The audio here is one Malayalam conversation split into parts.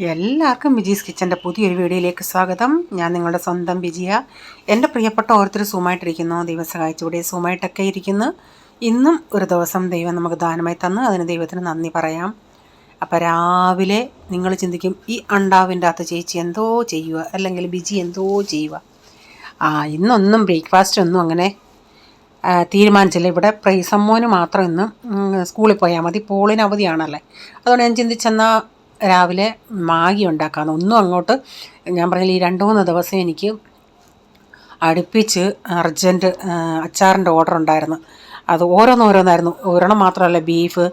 എല്ലാവർക്കും വിജീസ് കിച്ചൻ്റെ പുതിയൊരു വീഡിയോയിലേക്ക് സ്വാഗതം. ഞാൻ നിങ്ങളുടെ സ്വന്തം വിജയ. എൻ്റെ പ്രിയപ്പെട്ട ഓരോരുത്തർ സുഖമായിട്ടിരിക്കുന്നു. ദൈവം സഹായിച്ചുകൂടെ സുഖമായിട്ടൊക്കെ ഇരിക്കുന്നു. ഇന്നും ഒരു ദിവസം ദൈവം നമുക്ക് ദാനമായി തന്ന് അതിന് ദൈവത്തിന് നന്ദി പറയാം. അപ്പോൾ രാവിലെ നിങ്ങൾ ചിന്തിക്കും, ഈ അണ്ടാവിൻ്റെ അകത്ത് ചേച്ചി എന്തോ ചെയ്യുക, അല്ലെങ്കിൽ ബിജി എന്തോ ചെയ്യുക. ഇന്നൊന്നും ബ്രേക്ക്ഫാസ്റ്റ് ഒന്നും അങ്ങനെ തീരുമാനിച്ചില്ല. ഇവിടെ പ്രൈസമ്മോന് മാത്രം ഇന്ന് സ്കൂളിൽ പോയാൽ മതി, പോളിന് അവധിയാണല്ലേ. അതുകൊണ്ട് ഞാൻ ചിന്തിച്ചെന്നാൽ രാവിലെ മാഗി ഉണ്ടാക്കാമെന്ന്. ഒന്നും അങ്ങോട്ട് ഞാൻ പറഞ്ഞില്ല, ഈ 2-3 ദിവസം എനിക്ക് അടുപ്പിച്ച് അർജൻറ്റ് അച്ചാറിൻ്റെ ഓർഡർ ഉണ്ടായിരുന്നു. അത് ഓരോന്നോരോന്നായിരുന്നു. ഒരെണ്ണം മാത്രമല്ല, ബീഫ്,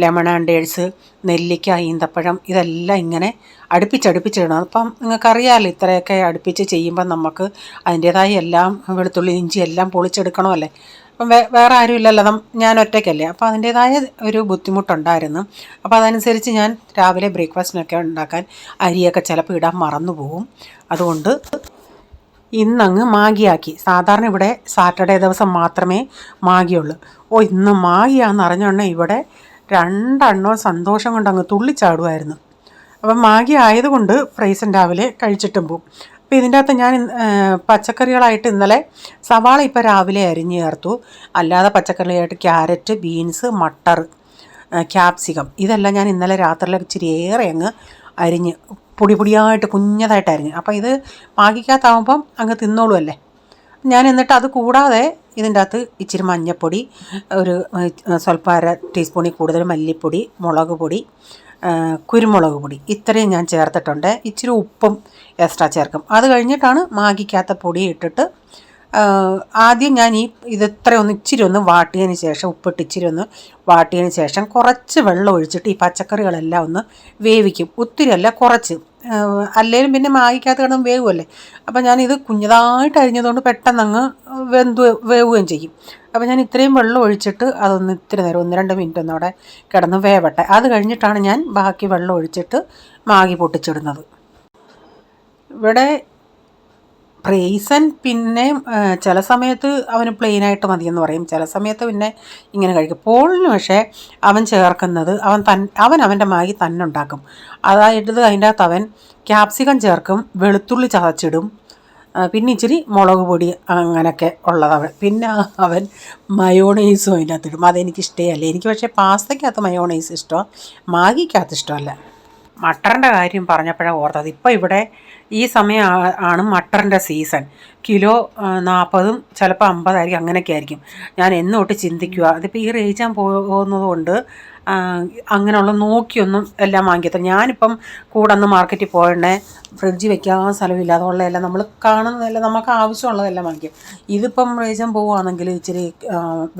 ലെമൺ ആൻഡ് ഡേഴ്സ്, നെല്ലിക്ക, ഈന്തപ്പഴം, ഇതെല്ലാം ഇങ്ങനെ അടുപ്പിച്ചിടണം. അപ്പം നിങ്ങൾക്കറിയാമല്ലോ, ഇത്രയൊക്കെ അടുപ്പിച്ച് ചെയ്യുമ്പം നമുക്ക് അതിൻ്റേതായ എല്ലാം വെളുത്തുള്ളി ഇഞ്ചി എല്ലാം പൊളിച്ചെടുക്കണമല്ലേ. അപ്പം വേറെ ആരും ഇല്ലല്ലോ, ഞാൻ ഒറ്റയ്ക്കല്ലേ. അപ്പോൾ അതിൻ്റേതായ ഒരു ബുദ്ധിമുട്ടുണ്ടായിരുന്നു. അപ്പോൾ അതനുസരിച്ച് ഞാൻ രാവിലെ ബ്രേക്ക്ഫാസ്റ്റിനൊക്കെ ഉണ്ടാക്കാൻ അരിയൊക്കെ ചിലപ്പോൾ ഇടാൻ മറന്നു പോകും. അതുകൊണ്ട് ഇന്നങ്ങ് മാഗിയാക്കി. സാധാരണ ഇവിടെ സാറ്റർഡേ ദിവസം മാത്രമേ മാഗിയുള്ളൂ. ഇന്ന് മാഗിയാണെന്ന് അറിഞ്ഞോണ്ടേ ഇവിടെ 2 സന്തോഷം കൊണ്ട് അങ്ങ് തുള്ളിച്ചാടുമായിരുന്നു. അപ്പം മാഗി ആയതുകൊണ്ട് ഫ്രൈസൻ രാവിലെ കഴിച്ചിട്ടും പോവും. അപ്പോൾ ഇതിൻ്റെ അകത്ത് ഞാൻ പച്ചക്കറികളായിട്ട് ഇന്നലെ സവാള ഇപ്പോൾ രാവിലെ അരിഞ്ഞ് ചേർത്തു. അല്ലാതെ പച്ചക്കറിയായിട്ട് ക്യാരറ്റ്, ബീൻസ്, മട്ടർ, ക്യാപ്സിക്കം, ഇതെല്ലാം ഞാൻ ഇന്നലെ രാത്രിയിൽ ഇച്ചിരി ഏറെ അങ്ങ് അരിഞ്ഞ് പൊടിയായിട്ട് കുഞ്ഞതായിട്ട് അരിഞ്ഞ്. അപ്പോൾ ഇത് മാഗിക്കകത്താവുമ്പം അങ്ങ് തിന്നോളുമല്ലേ. ഞാൻ എന്നിട്ട് അത് കൂടാതെ ഇതിൻ്റെ അകത്ത് ഇച്ചിരി മഞ്ഞൾപ്പൊടി, ഒരു സ്വല്പം 1/2 ടീസ്പൂണിൽ കൂടുതൽ മല്ലിപ്പൊടി, മുളക് പൊടി, കുരുമുളക് പൊടി, ഇത്രയും ഞാൻ ചേർത്തിട്ടുണ്ട്. ഇച്ചിരി ഉപ്പും എക്സ്ട്രാ ചേർക്കും. അത് കഴിഞ്ഞിട്ടാണ് മാഗിക്കകത്ത പൊടി ഇട്ടിട്ട് ആദ്യം ഞാൻ ഇച്ചിരി ഒന്ന് വാട്ടിയതിന് ശേഷം, ഉപ്പിട്ട് ഇച്ചിരി ഒന്ന് വാട്ടിയതിന് ശേഷം കുറച്ച് വെള്ളം ഒഴിച്ചിട്ട് ഈ പച്ചക്കറികളെല്ലാം ഒന്ന് വേവിക്കും. ഒത്തിരി അല്ല, കുറച്ച്. അല്ലെങ്കിലും പിന്നെ മാഗിക്കകത്ത് കിടന്ന് വേവുമല്ലേ. അപ്പോൾ ഞാനിത് കുഞ്ഞതായിട്ട് അരിഞ്ഞതുകൊണ്ട് പെട്ടെന്ന് അങ്ങ് വേവുകയും ചെയ്യും. അപ്പോൾ ഞാൻ ഇത്രയും വെള്ളം ഒഴിച്ചിട്ട് അതൊന്ന് ഇത്തിരി നേരം 1-2 മിനിറ്റ് ഒന്ന് അവിടെ കിടന്ന് വേവട്ടെ. അത് കഴിഞ്ഞിട്ടാണ് ഞാൻ ബാക്കി വെള്ളം ഒഴിച്ചിട്ട് മാഗി പൊട്ടിച്ചിടുന്നത്. ഇവിടെ ഫ്രൈസൻ പിന്നെ ചില സമയത്ത് അവന് പ്ലെയിനായിട്ട് മതിയെന്ന് പറയും, ചില സമയത്ത് പിന്നെ ഇങ്ങനെ കഴിക്കും. പോളിന് പക്ഷേ അവൻ ചേർക്കുന്നത് അവൻ അവൻ്റെ മാഗി തന്നെ ഉണ്ടാക്കും. അതായത് അതിൻ്റെ അകത്ത് അവൻ ക്യാപ്സിക്കം ചേർക്കും, വെളുത്തുള്ളി ചതച്ചിടും, പിന്നെ ഇച്ചിരി മുളക് പൊടി, അങ്ങനെയൊക്കെ ഉള്ളതവൻ. പിന്നെ അവൻ മയോണൈസും അതിൻ്റെ അകത്തിടും. അതെനിക്കിഷ്ടമല്ല. എനിക്ക് പക്ഷേ പാസ്തയ്ക്കകത്ത് മയോണൈസ് ഇഷ്ടമാണ്, മാഗിക്കകത്ത് ഇഷ്ടമല്ല. മട്ടറിൻ്റെ കാര്യം പറഞ്ഞപ്പോഴാണ് ഓർത്തത്. ഇപ്പോൾ ഇവിടെ ഈ സമയം ആണ് മട്ടറിൻ്റെ സീസൺ. കിലോ 40, ചിലപ്പോൾ 50 ആയിരിക്കും, അങ്ങനെയൊക്കെ ആയിരിക്കും. ഞാൻ എന്നോട്ട് ചിന്തിക്കുക, അതിപ്പോൾ ഈ റേജാൻ പോകുന്നത് കൊണ്ട് അങ്ങനെയുള്ള നോക്കിയൊന്നും എല്ലാം വാങ്ങിക്കത്തില്ല. ഞാനിപ്പം കൂടെ ഒന്ന് മാർക്കറ്റിൽ പോയണേ, ഫ്രിഡ്ജിൽ വെക്കാൻ സ്ഥലമില്ല, അതുള്ളതെല്ലാം നമ്മൾ കാണുന്നതെല്ലാം നമുക്ക് ആവശ്യമുള്ളതെല്ലാം വാങ്ങിക്കും. ഇതിപ്പം റേജാൻ പോവുകയാണെങ്കിൽ ഇച്ചിരി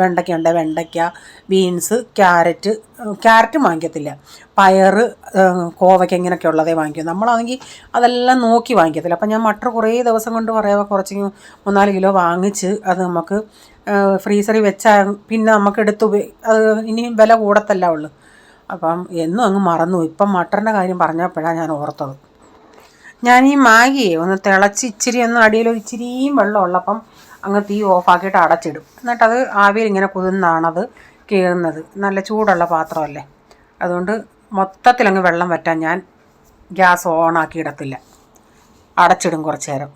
വെണ്ടയ്ക്ക ഉണ്ട്, വെണ്ടയ്ക്ക, ബീൻസ്, ക്യാരറ്റും വാങ്ങിക്കത്തില്ല, പയറ്, കോവയ്ക്ക, ഇങ്ങനെയൊക്കെ ഉള്ളതേ വാങ്ങിക്കും. നമ്മളാണെങ്കിൽ അതെല്ലാം നോക്കി വാങ്ങിക്കത്തില്ല. അപ്പം ഞാൻ മട്ടർ കുറേ ദിവസം കൊണ്ട് കുറച്ച് 3-4 കിലോ വാങ്ങിച്ച് അത് നമുക്ക് ഫ്രീസറിൽ വെച്ചാൽ പിന്നെ നമുക്ക് അത് ഇനിയും വില കൂടത്തല്ല ഉള്ളു. അപ്പം എന്നും അങ്ങ് മറന്നു. ഇപ്പം മട്ടറിൻ്റെ കാര്യം പറഞ്ഞപ്പോഴാണ് ഞാൻ ഓർത്തത്. ഞാൻ ഈ മാഗിയെ ഒന്ന് തിളച്ച് ഇച്ചിരി ഒന്ന് അടിയിൽ ഒരു ഇച്ചിരിയും വെള്ളം ഉള്ളപ്പം അങ്ങ് തീ ഓഫാക്കിയിട്ട് അടച്ചിടും. എന്നിട്ടത് ആവിയിൽ ഇങ്ങനെ കുതിർന്നാണത് കയറുന്നത്. നല്ല ചൂടുള്ള പാത്രമല്ലേ, അതുകൊണ്ട് മൊത്തത്തിലങ്ങ് വെള്ളം വറ്റാൻ ഞാൻ ഗ്യാസ് ഓണാക്കി ഇടത്തില്ല, അടച്ചിടും കുറച്ച് നേരം.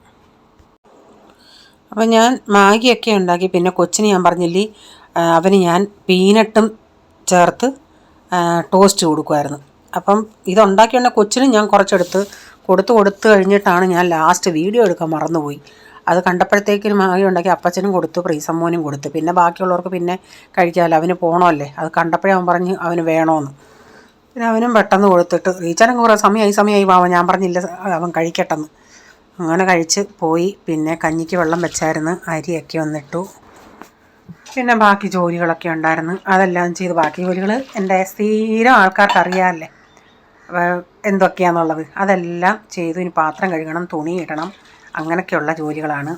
അപ്പം ഞാൻ മാഗിയൊക്കെ ഉണ്ടാക്കി. പിന്നെ കൊച്ചിന് ഞാൻ പറഞ്ഞില്ലേ, അവന് ഞാൻ പീനട്ടും ചേർത്ത് ടോസ്റ്റ് കൊടുക്കുമായിരുന്നു. അപ്പം ഇതുണ്ടാക്കിയുണ്ട കൊച്ചിനും ഞാൻ കുറച്ചെടുത്ത് കൊടുത്ത് കഴിഞ്ഞിട്ടാണ് ഞാൻ ലാസ്റ്റ് വീഡിയോ എടുക്കാൻ മറന്നുപോയി. അത് കണ്ടപ്പോഴത്തേക്കിനും മാഗി ഉണ്ടാക്കി അപ്പച്ചനും കൊടുത്തു, പ്രീസമ്മോനും കൊടുത്തു. പിന്നെ ബാക്കിയുള്ളവർക്ക് പിന്നെ കഴിക്കാമല്ലോ, അവന് പോകണമല്ലേ. അത് കണ്ടപ്പോഴേ അവൻ പറഞ്ഞ് അവന് വേണമെന്ന്. പിന്നെ അവനും പെട്ടെന്ന് കൊടുത്തിട്ട് റീച്ചാനും കുറേ സമയമായി പാവം, ഞാൻ പറഞ്ഞില്ല അവൻ കഴിക്കട്ടെന്ന്. അങ്ങനെ കഴിച്ച് പോയി. പിന്നെ കഞ്ഞിക്ക് വെള്ളം വെച്ചായിരുന്നു, അരിയൊക്കെ ഒന്നിട്ടു. പിന്നെ ബാക്കി ജോലികളൊക്കെ ഉണ്ടായിരുന്നു, അതെല്ലാം ചെയ്ത്. ബാക്കി ജോലികൾ എൻ്റെ സ്ഥിരം ആൾക്കാർക്ക് അറിയാമല്ലേ എന്തൊക്കെയാണെന്നുള്ളത്. അതെല്ലാം ചെയ്തു. ഇനി പാത്രം കഴുകണം, തുണി ഇടണം, അങ്ങനെയൊക്കെയുള്ള ജോലികളാണ്.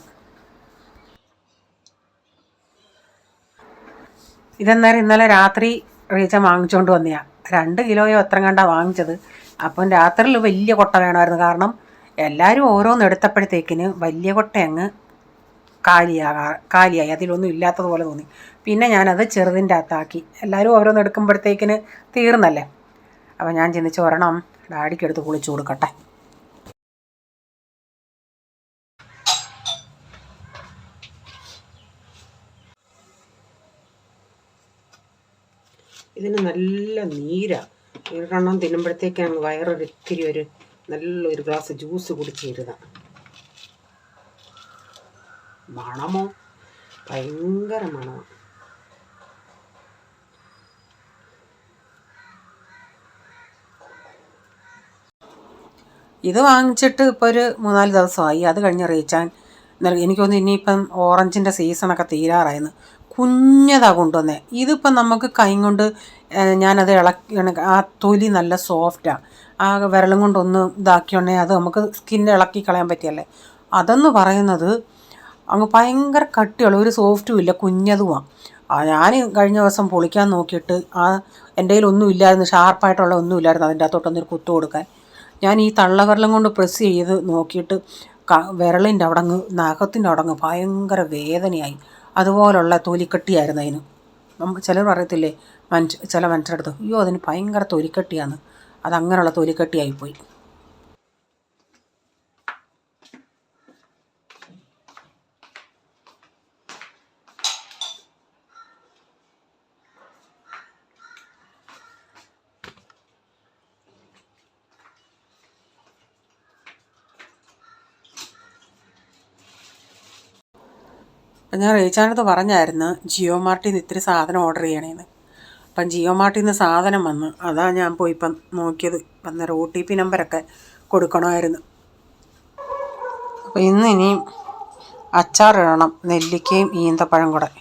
ഇതെന്നേരം ഇന്നലെ രാത്രി റീച്ച വാങ്ങിച്ചുകൊണ്ട് വന്നതാണ്. 2 കിലോയോ എത്ര കണ്ടാണ് വാങ്ങിച്ചത്. അപ്പം രാത്രിയിൽ വലിയ കൊട്ട വേണമായിരുന്നു. കാരണം എല്ലാവരും ഓരോന്ന് എടുത്തപ്പോഴത്തേക്കിന് വലിയ കൊട്ട അങ്ങ് കാലിയായി, അതിലൊന്നും ഇല്ലാത്തതുപോലെ തോന്നി. പിന്നെ ഞാനത് ചെറുതിൻ്റെ അകത്താക്കി. എല്ലാവരും ഓരോന്ന് എടുക്കുമ്പോഴത്തേക്കിന് തീർന്നല്ലേ. അപ്പോൾ ഞാൻ ചിന്തിച്ച് ഒരെണ്ണം ഡാഡിക്കെടുത്ത് കുളിച്ചു കൊടുക്കട്ടെ. ഇതിന് നല്ല നീരാണ്. ഒരെണ്ണം തിന്നുമ്പോഴത്തേക്കാണ് വയറൊരിത്തിരി ഒരു നല്ലൊരു ഗ്ലാസ് ജ്യൂസ് കുടിച്ചിരുന്നതാണ്. മണമോ ഭയങ്കര മണമാണ്. ഇത് വാങ്ങിച്ചിട്ട് ഇപ്പോൾ ഒരു 3-4 ദിവസമായി. അത് കഴിഞ്ഞ് റീച്ചാൻ എനിക്ക് തോന്നുന്നു ഇനിയിപ്പം ഓറഞ്ചിൻ്റെ സീസണൊക്കെ തീരാറായിരുന്നു. കുഞ്ഞതാണ് കൊണ്ടുവന്നത്. ഇതിപ്പം നമുക്ക് കൈ കൊണ്ട് ഞാനത് ആ തൊലി നല്ല സോഫ്റ്റാണ്. ആ വിരലും കൊണ്ടൊന്ന് ഇതാക്കിയുണ്ടെങ്കിൽ അത് നമുക്ക് സ്കിന്ന് ഇളക്കി കളയാൻ പറ്റിയല്ലേ. അതെന്ന് പറയുന്നത് അങ്ങ് ഭയങ്കര കട്ടിയുള്ള ഒരു സോഫ്റ്റും ഇല്ല, കുഞ്ഞതുമാണ്. ഞാൻ കഴിഞ്ഞ ദിവസം പൊളിക്കാൻ നോക്കിയിട്ട് എൻ്റെ കയ്യിലൊന്നും ഇല്ലായിരുന്നു, ഷാർപ്പായിട്ടുള്ള ഒന്നും ഇല്ലായിരുന്നു അതിൻ്റെ അകത്തോട്ടൊന്നൊരു കുത്തു കൊടുക്കാൻ. ഞാൻ ഈ തള്ളവിരലും കൊണ്ട് പ്രസ് ചെയ്ത് നോക്കിയിട്ട് വിരലിൻ്റെ അവിടെ അങ്ങ് നഖത്തിൻ്റെ അവിടെ അങ്ങ് ഭയങ്കര വേദനയായി. അതുപോലുള്ള തൊലിക്കട്ടിയായിരുന്നു അതിന്. നമുക്ക് ചിലർ പറയത്തില്ലേ ചില മനുഷ്യരുടെ അടുത്ത്, അയ്യോ അതിന് ഭയങ്കര തൊലിക്കട്ടിയാണ്. അതങ്ങനെയുള്ള തൊലിക്കട്ടിയായിപ്പോയി. അപ്പം ഞാൻ റീച്ചാനടുത്ത് പറഞ്ഞായിരുന്നു ജിയോ മാർട്ടിൽ നിന്ന് ഇത്തിരി സാധനം ഓർഡർ ചെയ്യണേന്ന്. അപ്പം ജിയോ മാർട്ടിൽ നിന്ന് സാധനം വന്ന്, അതാ ഞാൻ പോയി ഇപ്പം നോക്കിയത്. അന്നേരം OTP നമ്പരൊക്കെ കൊടുക്കണമായിരുന്നു. അപ്പോൾ ഇനിയും അച്ചാറിടണം, നെല്ലിക്കയും ഈന്തപ്പഴം കൂടെ.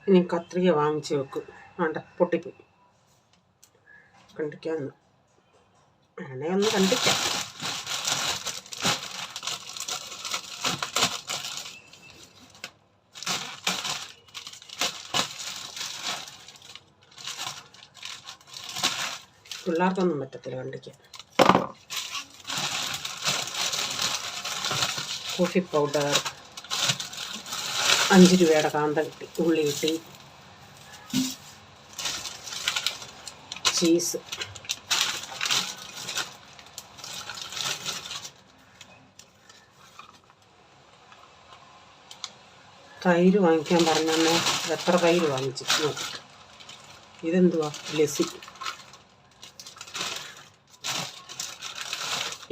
ഇനി കത്രിക വാങ്ങിച്ച് വെക്കും. വേണ്ട, പൊട്ടിപ്പോയി. കണ്ടിക്കാന്ന് വേണേ കണ്ടിക്കാം. പിള്ളേർക്കൊന്നും പറ്റത്തില്ല കണ്ടിക്കാൻ. കോഫി പൗഡർ 5 രൂപയുടെ കാന്ത കിട്ടി, ഉള്ളി കിട്ടി, ചീസ്, തൈര് വാങ്ങിക്കാൻ പറഞ്ഞേ. എത്ര തൈര് വാങ്ങിച്ചു നോക്കി. ഇതെന്തുവാ? ലസ്സി.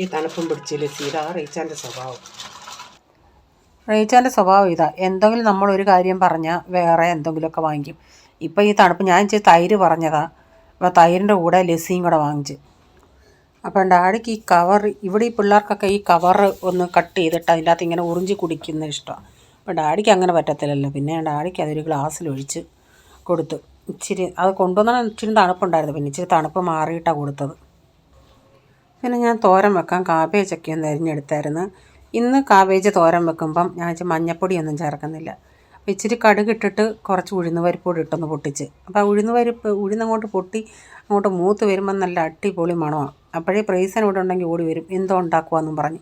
ഈ തണുപ്പും പിടിച്ച് ലസ്സി. ഇതാ റീച്ചാൻ്റെ സ്വഭാവം. റീച്ചാൻ്റെ സ്വഭാവം ഇതാ, എന്തെങ്കിലും നമ്മളൊരു കാര്യം പറഞ്ഞാൽ വേറെ എന്തെങ്കിലുമൊക്കെ വാങ്ങിക്കും. ഇപ്പം ഈ തണുപ്പ് ഞാൻ ഇച്ചിരി തൈര് പറഞ്ഞതാ, അപ്പോൾ തൈരിൻ്റെ കൂടെ ലസ്സിയും കൂടെ വാങ്ങിച്ച്. അപ്പം ഡാഡിക്ക് ഈ കവർ, ഇവിടെ ഈ പിള്ളേർക്കൊക്കെ ഈ കവർ ഒന്ന് കട്ട് ചെയ്തിട്ട് അതിൻ്റെ അകത്ത് ഇങ്ങനെ ഉറിഞ്ചി കുടിക്കുന്നത് ഇഷ്ടമാണ്. അപ്പോൾ ഡാഡിക്ക് അങ്ങനെ പറ്റത്തില്ലല്ലോ. പിന്നെ ഡാഡിക്ക് അതൊരു ഗ്ലാസ്സിലൊഴിച്ച് കൊടുത്തു. ഇച്ചിരി അത് കൊണ്ടുവന്നാൽ ഇച്ചിരി തണുപ്പുണ്ടായിരുന്നു, പിന്നെ ഇച്ചിരി തണുപ്പ് മാറിയിട്ടാണ് കൊടുത്തത്. പിന്നെ ഞാൻ തോരൻ വെക്കാൻ കാബേജൊക്കെ ഒന്ന് അരിഞ്ഞെടുത്തായിരുന്നു. ഇന്ന് കാബേജ് തോരൻ വെക്കുമ്പം ഞാൻ ഇച്ചിരി മഞ്ഞപ്പൊടിയൊന്നും ചേർക്കുന്നില്ല. അപ്പോൾ ഇച്ചിരി കടുകിട്ടിട്ട് കുറച്ച് ഉഴുന്ന് പരിപ്പോട് ഇട്ടൊന്ന് പൊട്ടിച്ച്. അപ്പോൾ ഉഴുന്നങ്ങോട്ട് പൊട്ടി അങ്ങോട്ട് മൂത്ത് വരുമ്പം നല്ല അടിപൊളി മണമാണ്. അപ്പോഴേ പ്രൈസൻ ഇവിടെ ഉണ്ടെങ്കിൽ ഓടി വരും, എന്തോ ഉണ്ടാക്കുവാന്നും പറഞ്ഞ്.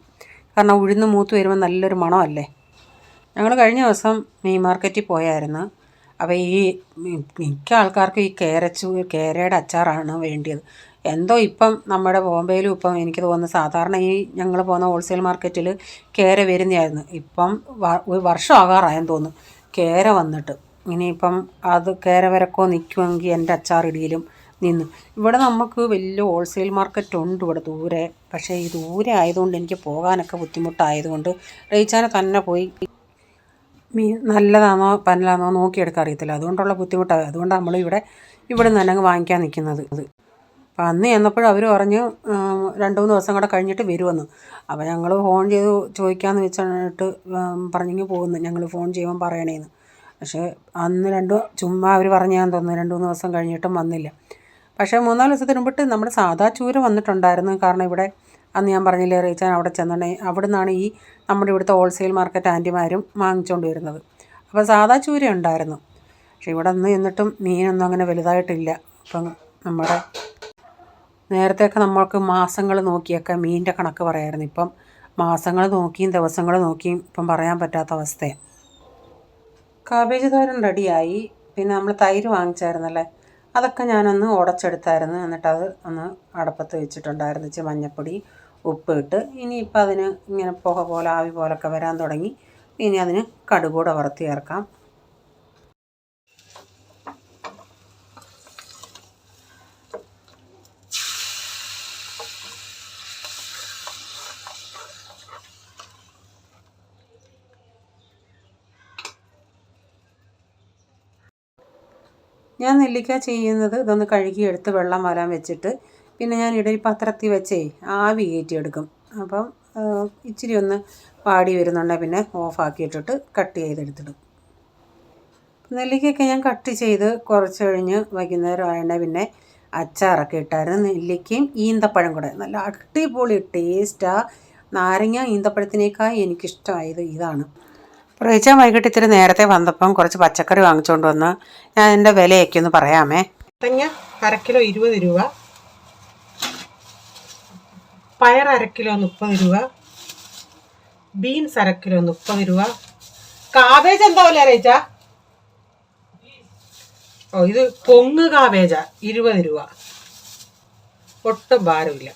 കാരണം ഉഴുന്ന് മൂത്ത് വരുമ്പോൾ നല്ലൊരു മണമല്ലേ. ഞങ്ങൾ കഴിഞ്ഞ ദിവസം മീൻ മാർക്കറ്റിൽ പോയായിരുന്നു. അപ്പോൾ ഈ മിക്ക ആൾക്കാർക്കും ഈ കേരയുടെ അച്ചാറാണ് വേണ്ടിയത്. എന്തോ ഇപ്പം നമ്മുടെ ബോംബെയിലും ഇപ്പം എനിക്ക് തോന്നുന്നു സാധാരണ ഈ ഞങ്ങൾ പോകുന്ന ഹോൾസെയിൽ മാർക്കറ്റിൽ കേര വരുന്നതായിരുന്നു. ഇപ്പം ഒരു വർഷം ആകാറായെന്ന് തോന്നുന്നു കേര വന്നിട്ട്. ഇനിയിപ്പം അത് കേര വരക്കോ നിൽക്കുമെങ്കിൽ എൻ്റെ അച്ചാറിടിയിലും നിന്ന്. ഇവിടെ നമുക്ക് വലിയ ഹോൾസെയിൽ മാർക്കറ്റ് ഉണ്ട് ഇവിടെ ദൂരെ. പക്ഷേ ഈ ദൂരെ ആയതുകൊണ്ട് എനിക്ക് പോകാനൊക്കെ ബുദ്ധിമുട്ടായതുകൊണ്ട് റീച്ചാനെ തന്നെ പോയി നല്ലതാണോ പന്നലാണോ നോക്കിയെടുക്കാൻ അറിയത്തില്ല. അതുകൊണ്ടുള്ള ബുദ്ധിമുട്ടാണ്. അതുകൊണ്ടാണ് നമ്മൾ ഇവിടെ നിന്ന് തന്നെ അങ്ങ് വാങ്ങിക്കാൻ നിൽക്കുന്നത്. അപ്പം അന്ന് ചെന്നപ്പോഴും അവർ പറഞ്ഞു 2-3 ദിവസം കൂടെ കഴിഞ്ഞിട്ട് വരുമെന്ന്. അപ്പോൾ ഞങ്ങൾ ഫോൺ ചെയ്ത് ചോദിക്കാമെന്ന് വെച്ചിട്ട് പറഞ്ഞെങ്കിൽ പോകുന്നു, ഞങ്ങൾ ഫോൺ ചെയ്യുമ്പം പറയണേന്ന്. പക്ഷേ അന്ന് ചുമ്മാ അവർ പറഞ്ഞാന്ന് തോന്നുന്നു 2-3 ദിവസം കഴിഞ്ഞിട്ടും വന്നില്ല. പക്ഷേ 3-4 ദിവസത്തിന് മുമ്പിട്ട് നമ്മുടെ സാധാ ചൂര വന്നിട്ടുണ്ടായിരുന്നു. കാരണം ഇവിടെ അന്ന് ഞാൻ പറഞ്ഞില്ലേ റീച്ചാൻ അവിടെ ചെന്നുണ്ടെങ്കിൽ അവിടെ നിന്നാണ് ഈ നമ്മുടെ ഇവിടുത്തെ ഹോൾസെയിൽ മാർക്കറ്റ് ആൻറ്റിമാരും വാങ്ങിച്ചുകൊണ്ട് വരുന്നത്. അപ്പോൾ സാധാ ചൂര ഉണ്ടായിരുന്നു. പക്ഷേ ഇവിടെ നിന്ന് എന്നിട്ടും മീനൊന്നും അങ്ങനെ വലുതായിട്ടില്ല. ഇപ്പം നമ്മുടെ നേരത്തെയൊക്കെ നമ്മൾക്ക് മാസങ്ങൾ നോക്കിയൊക്കെ മീനിൻ്റെ കണക്ക് പറയാമായിരുന്നു. ഇപ്പം മാസങ്ങൾ നോക്കിയും ദിവസങ്ങൾ നോക്കിയും ഇപ്പം പറയാൻ പറ്റാത്ത അവസ്ഥയാണ്. കാബേജ് തോരൻ റെഡിയായി. പിന്നെ നമ്മൾ തൈര് വാങ്ങിച്ചായിരുന്നല്ലേ, അതൊക്കെ ഞാനൊന്ന് ഉടച്ചെടുത്തായിരുന്നു. എന്നിട്ടത് ഒന്ന് അടപ്പത്ത് വെച്ചിട്ടുണ്ടായിരുന്നു. ഇച്ചിരി മഞ്ഞൾപ്പൊടി ഉപ്പ് ഇട്ട്. ഇനിയിപ്പോൾ അതിന് ഇങ്ങനെ പുക പോലെ ആവി പോലൊക്കെ വരാൻ തുടങ്ങി. ഇനി അതിന് കടുകൂടെ വറുത്ത് ചേർക്കാം. ഞാൻ നെല്ലിക്ക ചെയ്യുന്നത് ഇതൊന്ന് കഴുകിയെടുത്ത് വെള്ളം വരാൻ വെച്ചിട്ട് പിന്നെ ഞാൻ ഇഡലി പാത്രത്തിൽ വെച്ചേ ആവി കയറ്റിയെടുക്കും. അപ്പം ഇച്ചിരി ഒന്ന് വാടി വരുന്നുണ്ടെങ്കിൽ പിന്നെ ഓഫാക്കിയിട്ടിട്ട് കട്ട് ചെയ്തെടുത്തിടും. നെല്ലിക്കയൊക്കെ ഞാൻ കട്ട് ചെയ്ത് കുറച്ച് കഴിഞ്ഞ് വൈകുന്നേരം ആയതുകൊണ്ട് പിന്നെ അച്ചാറൊക്കെ ഇട്ടായിരുന്നു. നെല്ലിക്കയും ഈന്തപ്പഴം കൂടെ നല്ല അടിപൊളി ടേസ്റ്റാണ്. നാരങ്ങ ഈന്തപ്പഴത്തിനേക്കാൾ എനിക്കിഷ്ടമായത് ഇതാണ്. പ്രത്യേകിച്ച് വൈകിട്ട് ഇത്തിരി നേരത്തെ വന്നപ്പം കുറച്ച് പച്ചക്കറി വാങ്ങിച്ചുകൊണ്ട് വന്ന് ഞാൻ എൻ്റെ വിലയൊക്കെ ഒന്ന് പറയാമേ. മത്തങ്ങ അരക്കിലോ 20 രൂപ, പയർ അരക്കിലോ 30 രൂപ, ബീൻസ് അരക്കിലോ 30 രൂപ, കാബേജ് എന്താ വില അറിയിച്ചാ? ഇത് പൊങ്ങ് കാബേജാ 20 രൂപ, ഒട്ടും ഭാരമില്ല.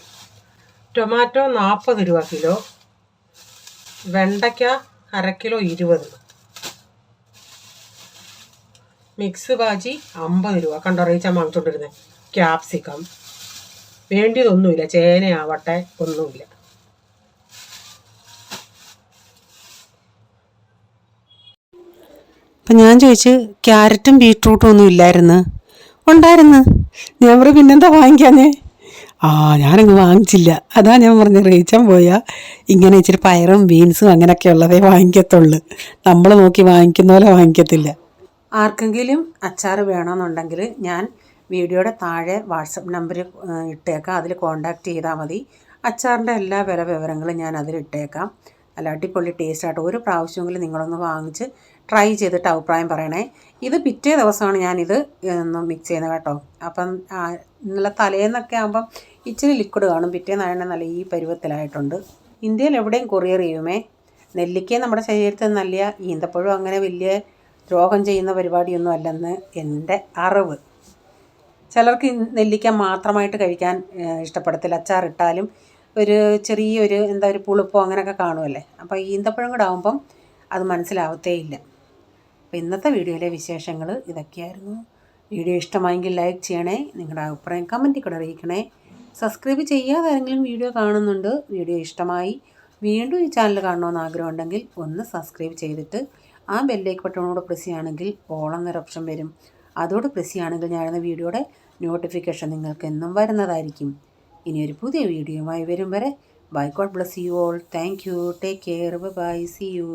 ടൊമാറ്റോ 40 രൂപ കിലോ, വെണ്ടയ്ക്ക അരക്കിലോ 20, മിക്സ് ഭാജി 50 രൂപ. കണ്ടോ റീച്ച വാങ്ങിച്ചോണ്ടിരുന്നത്. ക്യാപ്സിക്കം വേണ്ടിയതൊന്നുമില്ല, ചേനയാവട്ടെ ഒന്നുമില്ല. അപ്പം ഞാൻ ചോദിച്ച് ക്യാരറ്റും ബീട്രൂട്ടും ഒന്നും ഇല്ലായിരുന്നു. ഉണ്ടായിരുന്നു. ഞാൻ പറയും പിന്നെന്താ വാങ്ങിക്കാഞ്ഞേ? ഞാനങ്ങ് വാങ്ങിച്ചില്ല. അതാ ഞാൻ പറഞ്ഞു റീച്ചാൻ പോയാൽ ഇങ്ങനെ ഇച്ചിരി പയറും ബീൻസും അങ്ങനെയൊക്കെ ഉള്ളതേ വാങ്ങിക്കത്തുള്ളൂ. നമ്മൾ നോക്കി വാങ്ങിക്കുന്ന പോലെ വാങ്ങിക്കത്തില്ല. ആർക്കെങ്കിലും അച്ചാർ വേണമെന്നുണ്ടെങ്കിൽ ഞാൻ വീഡിയോയുടെ താഴെ വാട്സപ്പ് നമ്പർ ഇട്ടേക്കാം. അതിൽ കോൺടാക്റ്റ് ചെയ്താൽ മതി. അച്ചാറിൻ്റെ എല്ലാ വിവരങ്ങളും ഞാൻ അതിലിട്ടേക്കാം. നല്ല അടിപൊളി ടേസ്റ്റായിട്ട് ഒരു പ്രാവശ്യമെങ്കിലും നിങ്ങളൊന്ന് വാങ്ങിച്ച് ട്രൈ ചെയ്തിട്ട് അഭിപ്രായം പറയണേ. ഇത് പിറ്റേ ദിവസമാണ് ഞാനിത് ഒന്ന് മിക്സ് ചെയ്യുന്നത് കേട്ടോ. അപ്പം ഇന്നലെ തലേന്നൊക്കെ ആകുമ്പം ഇച്ചിരി ലിക്വിഡ് കാണും. പിറ്റേന്നാണ് നല്ല ഈ പരുവത്തിലായിട്ടുണ്ട്. ഇന്ത്യയിൽ എവിടെയും കൊറിയർ ചെയ്യുമേ. നെല്ലിക്ക നമ്മുടെ ശരീരത്തിൽ നല്ല, ഈന്തപ്പഴം അങ്ങനെ വലിയ രോഗം ചെയ്യുന്ന പരിപാടിയൊന്നും അല്ലെന്ന് എൻ്റെ അറിവ്. ചിലർക്ക് നെല്ലിക്ക മാത്രമായിട്ട് കഴിക്കാൻ ഇഷ്ടപ്പെടത്തില്ല. അച്ചാറിട്ടാലും ഒരു ചെറിയൊരു ഒരു പുളിപ്പോ അങ്ങനെയൊക്കെ കാണുമല്ലേ. അപ്പോൾ ഈന്തപ്പഴം കൂടെ ആകുമ്പം അത് മനസ്സിലാവത്തേ ഇല്ല. അപ്പോൾ ഇന്നത്തെ വീഡിയോയിലെ വിശേഷങ്ങൾ ഇതൊക്കെയായിരുന്നു. വീഡിയോ ഇഷ്ടമായെങ്കിൽ ലൈക്ക് ചെയ്യണേ. നിങ്ങളുടെ അഭിപ്രായം കമൻറ്റിൽ കൂടെ അറിയിക്കണേ. സബ്സ്ക്രൈബ് ചെയ്യാതെ ആരെങ്കിലും വീഡിയോ കാണുന്നുണ്ട്, വീഡിയോ ഇഷ്ടമായി വീണ്ടും ഈ ചാനൽ കാണണമെന്ന് ആഗ്രഹമുണ്ടെങ്കിൽ ഒന്ന് സബ്സ്ക്രൈബ് ചെയ്തിട്ട് ആ ബെല്ലൈക്കൺ ബട്ടണോട് പ്രസ് ചെയ്യുകയാണെങ്കിൽ ഓൾ എന്നൊരു ഓപ്ഷൻ വരും. അതോട് പ്രസ് ചെയ്യുകയാണെങ്കിൽ ഞാനെന്ന വീഡിയോയുടെ നോട്ടിഫിക്കേഷൻ നിങ്ങൾക്ക് എന്നും വരുന്നതായിരിക്കും. ഇനിയൊരു പുതിയ വീഡിയോയുമായി വരും വരെ bye. God bless you all. Thank you. Take care. Bye. See U.